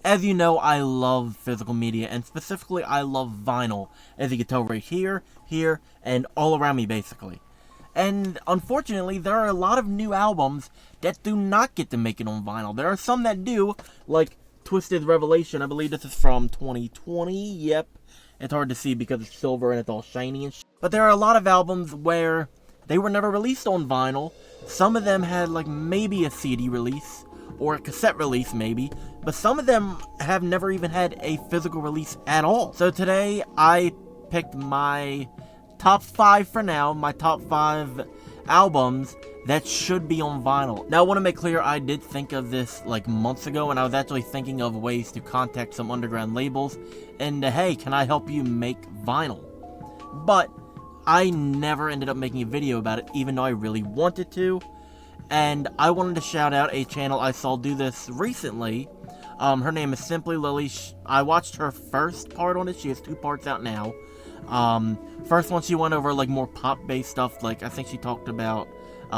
As you know, I love physical media, and specifically I love vinyl, as you can tell right here, here, and all around me basically. And unfortunately, there are a lot of new albums that do not get to make it on vinyl. There are some that do, like Twisted Revelation. I believe this is from 2020, yep. It's hard to see because it's silver and it's all shiny and But there are a lot of albums where they were never released on vinyl. Some of them had like maybe a CD release, or a cassette release maybe, but some of them have never even had a physical release at all. So today I picked my top 5 for now, my top 5 albums that should be on vinyl. Now I want to make clear I did think of this like months ago, and I was actually thinking of ways to contact some underground labels and hey, can I help you make vinyl? But I never ended up making a video about it, even though I really wanted to. And I wanted to shout out a channel I saw do this recently. Her name is Simply Lily. I watched her first part on it. She has 2 parts out now. First one she went over like more pop-based stuff, like I think she talked about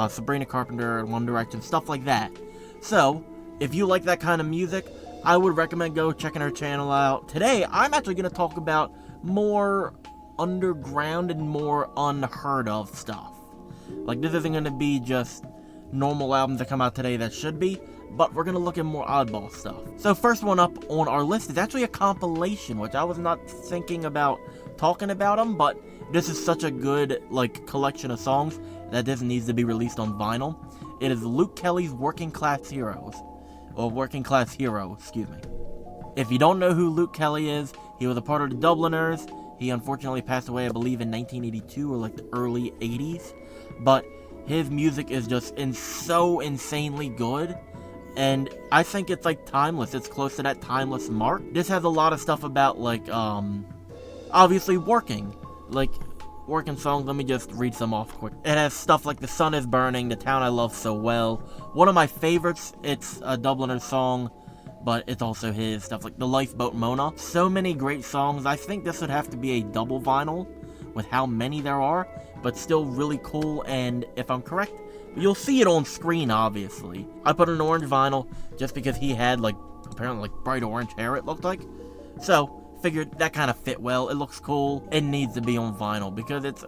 Sabrina Carpenter, One Direction, stuff like that. So, if you like that kind of music, I would recommend go checking her channel out. Today, I'm actually going to talk about more underground and more unheard of stuff. Like, this isn't going to be just normal albums that come out today that should be, but we're going to look at more oddball stuff. So first one up on our list is actually a compilation, which I was not thinking about talking about them, but this is such a good like collection of songs that this needs to be released on vinyl. It is Luke Kelly's Working Class Heroes, or Working Class Hero, excuse me. If you don't know who Luke Kelly is, he was a part of the Dubliners. He unfortunately passed away, I believe, in 1982 or like the early 80s, but his music is just so insanely good, and I think it's like timeless. It's close to that timeless mark. This has a lot of stuff about like, obviously working songs. Let me just read some off quick. It has stuff like The Sun is Burning, The Town I Love So Well. One of my favorites, it's a Dubliner song, but it's also his stuff like The Lifeboat Mona. So many great songs. I think this would have to be a double vinyl with how many there are, but still really cool, and if I'm correct, you'll see it on screen, obviously. I put an orange vinyl just because he had, like, apparently, like, bright orange hair, it looked like. So, figured that kind of fit well. It looks cool. It needs to be on vinyl because it's,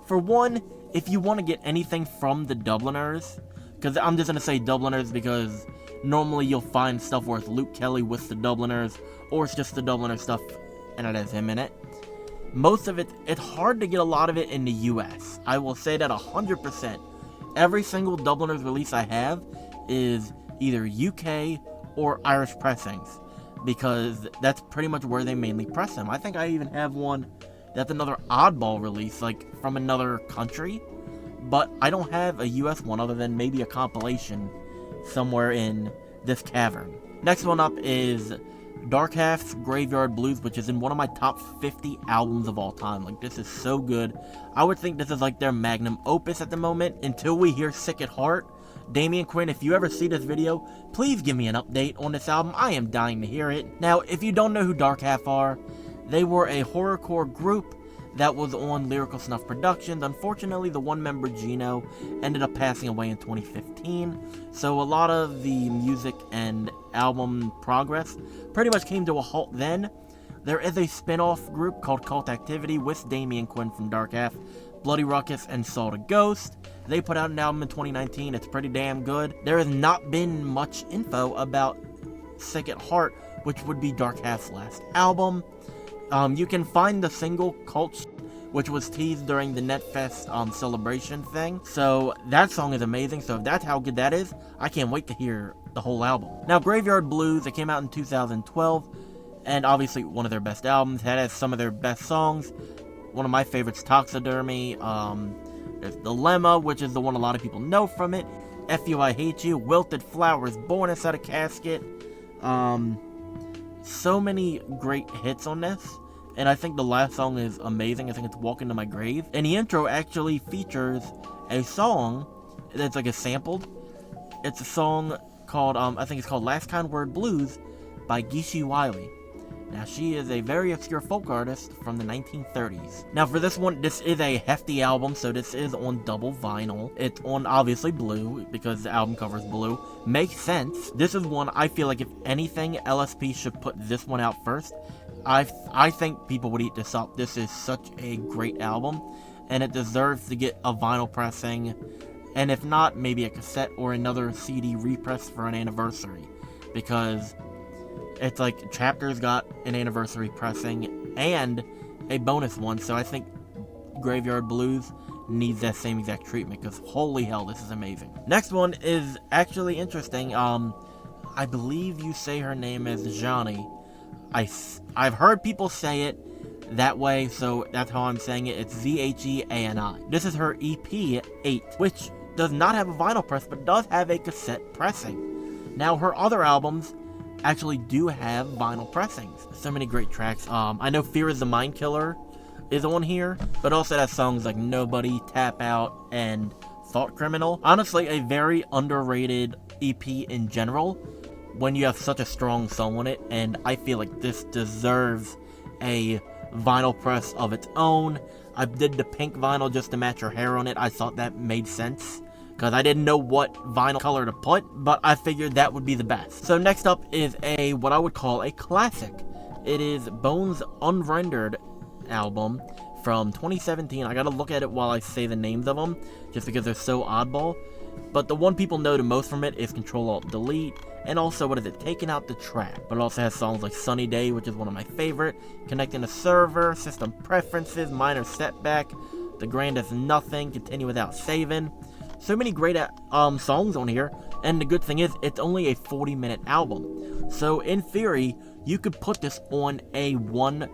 for one, if you want to get anything from the Dubliners, because I'm just going to say Dubliners because normally you'll find stuff where it's Luke Kelly with the Dubliners, or it's just the Dubliner stuff and it has him in it. Most of it, it's hard to get a lot of it in the US. I will say that 100%. Every single Dubliners release I have is either UK or Irish pressings, because that's pretty much where they mainly press them. I think I even have one that's another oddball release, like from another country, but I don't have a US one other than maybe a compilation somewhere in this cavern. Next one up is Dark Half's Graveyard Blues, which is in one of my top 50 albums of all time. Like, this is so good. I would think this is like their magnum opus at the moment, until we hear Sick at Heart. Damien Quinn, if you ever see this video, please give me an update on this album. I am dying to hear it. Now, if you don't know who Dark Half are, they were a horrorcore group that was on Lyrical Snuff Productions. Unfortunately, the one member, Gino, ended up passing away in 2015, so a lot of the music and album progress pretty much came to a halt then. There is a spin-off group called Cult Activity with Damien Quinn from Dark Half, Bloody Ruckus, and Saw the Ghost. They put out an album in 2019. It's pretty damn good. There has not been much info about Sick at Heart, which would be Dark Half's last album. You can find the single Cult, which was teased during the NetFest celebration thing. So that song is amazing. So if that's how good that is, I can't wait to hear the whole album. Now, Graveyard Blues, it came out in 2012, and obviously one of their best albums. It has some of their best songs. One of my favorites, Toxidermy. There's Dilemma, which is the one a lot of people know from it. F You, I Hate You, Wilted Flowers, Born Inside a Casket. So many great hits on this, and I think the last song is amazing. I think it's Walk Into My Grave, and the intro actually features a song that's like a sampled. It's a song called, I think it's called Last Kind Word Blues by Geeshie Wiley. Now, she is a very obscure folk artist from the 1930s. Now, for this one, this is a hefty album, so this is on double vinyl. It's on, obviously, blue, because the album cover is blue. Makes sense. This is one, I feel like if anything, LSP should put this one out first. I think people would eat this up. This is such a great album, and it deserves to get a vinyl pressing, and if not, maybe a cassette or another CD repress for an anniversary, because it's like Chapter's got an anniversary pressing and a bonus one, so I think Graveyard Blues needs that same exact treatment, because holy hell, this is amazing. Next one is actually interesting. I believe you say her name is Johnny. I've heard people say it that way, so that's how I'm saying it. It's Z-H-E-A-N-I. This is her EP 8, which does not have a vinyl press, but does have a cassette pressing. Now, her other albums actually do have vinyl pressings. So many great tracks. I know Fear is the Mind Killer is on here, but also has songs like Nobody, Tap Out, and Thought Criminal. Honestly, a very underrated EP in general when you have such a strong song on it, and I feel like this deserves a vinyl press of its own. I did the pink vinyl just to match her hair on it. I thought that made sense, because I didn't know what vinyl color to put, but I figured that would be the best. So next up is what I would call a classic. It is Bones' Unrendered album from 2017. I gotta look at it while I say the names of them, just because they're so oddball. But the one people know the most from it is Control-Alt-Delete, and also, Taking Out the Trap. But it also has songs like Sunny Day, which is one of my favorite, Connecting the Server, System Preferences, Minor Setback, The Grand as Nothing, Continue Without Saving. So many great songs on here, and the good thing is, it's only a 40-minute album. So in theory, you could put this on a one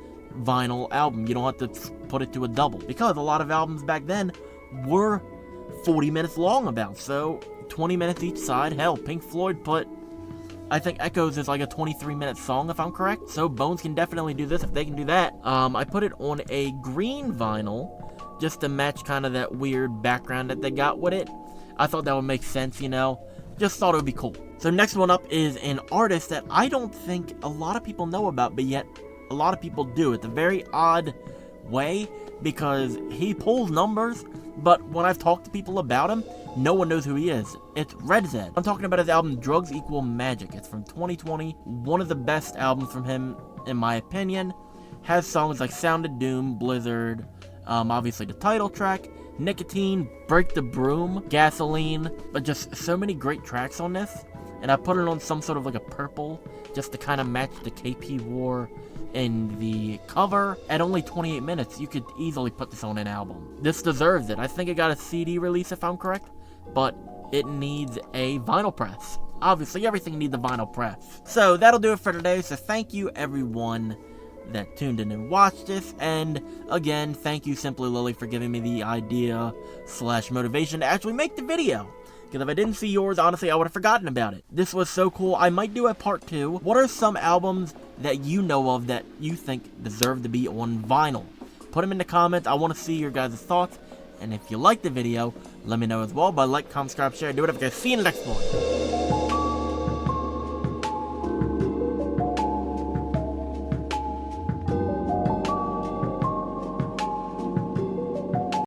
vinyl album. You don't have to put it to a double, because a lot of albums back then were 40 minutes long about, so 20 minutes each side. Hell, Pink Floyd put, I think Echoes is like a 23-minute song, if I'm correct. So Bones can definitely do this if they can do that. I put it on a green vinyl, just to match kind of that weird background that they got with it. I thought that would make sense, you know. Just thought it would be cool. So next one up is an artist that I don't think a lot of people know about, but yet a lot of people do. It's a very odd way, because he pulls numbers, but when I've talked to people about him, no one knows who he is. It's Redzed. I'm talking about his album Drugs Equal Magic. It's from 2020. One of the best albums from him, in my opinion. Has songs like Sound of Doom, Blizzard, obviously the title track, Nicotine, Break the Broom, Gasoline, but just so many great tracks on this. And I put it on some sort of like a purple, just to kind of match the KP War in the cover. At only 28 minutes, you could easily put this on an album. This deserves it. I think it got a CD release, if I'm correct, but it needs a vinyl press. Obviously, everything needs a vinyl press. So that'll do it for today. So thank you, everyone that tuned in and watched this, and again, thank you Simply Lily for giving me the idea / motivation to actually make the video, because if I didn't see yours, honestly, I would have forgotten about it. This was so cool. I might do a part 2. What are some albums that you know of that you think deserve to be on vinyl? Put them in the comments. I want to see your guys' thoughts, and if you liked the video, let me know as well by like, comment, subscribe, share, do whatever. Guys, see you in the next one.